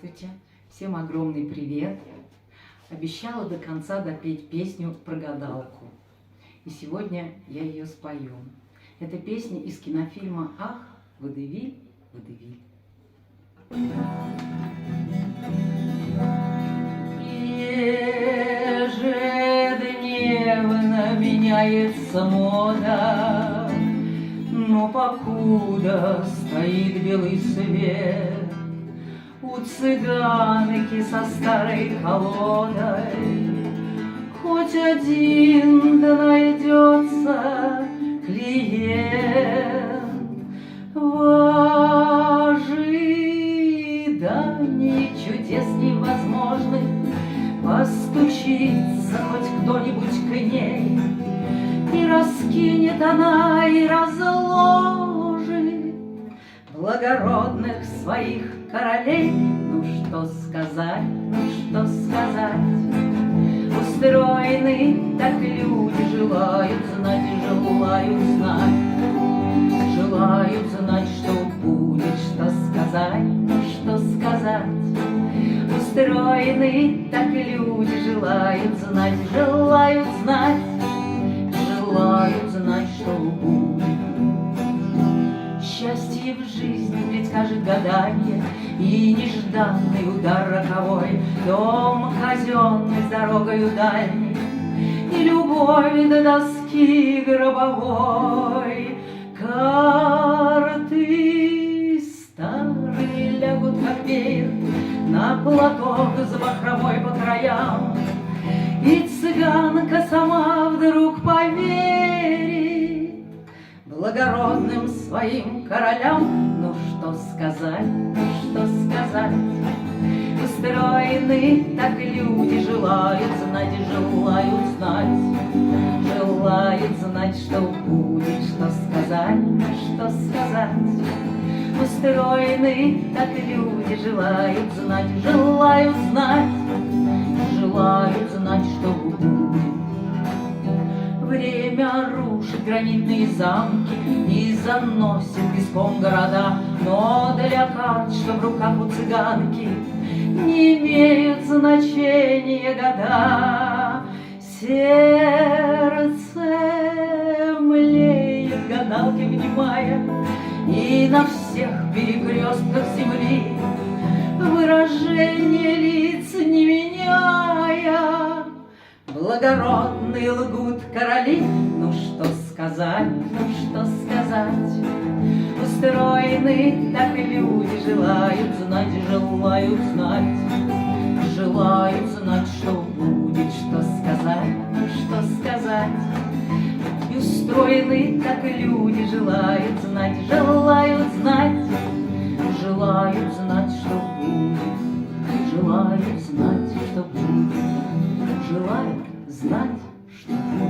Здравствуйте! Всем огромный привет! Обещала до конца допеть песню про гадалку. И сегодня я ее спою. Это песня из кинофильма «Ах, водевиль, водевиль». Ежедневно меняется мода, но покуда стоит белый свет, у цыганки со старой колодой хоть один да найдется клиент. В ожидании чудес невозможных постучится хоть кто-нибудь к ней, и раскинет она, и разложит благородных своих королей. Ну что сказать, ну что сказать, устроены так люди, желают знать, желают знать, что будет, что сказать, ну что сказать. Устроены так люди, желают знать, желают знать, что будет. Счастье в жизни предскажет гаданье, и нежданный удар роковой, дом казенный с дорогою дальней, и любовь до доски гробовой. Карты старые лягут, как веер, на платок с бахромой по краям, и цыганка сама вдруг поверит благородным своим королям. Ну что сказать, ну что сказать, устроены так люди, желают знать, желают знать, что будет, что сказать, что сказать. Устроены так люди, желают знать, желают знать, что будет. Время рушит гранитные замки и заносит песком города, но для карт, что в руках у цыганки, не имеют значения года. Сердце млеет, гадалки внимая, и на всех перекрестках земли выражение лиц не меняя, благородные лгут короли. Ну что сказать, ну что сказать, устроены так люди, желают знать, что будет, что сказать, ну что сказать. И устроены так люди, желают знать, что будет, желают знать, что будет, желают знать, что будет.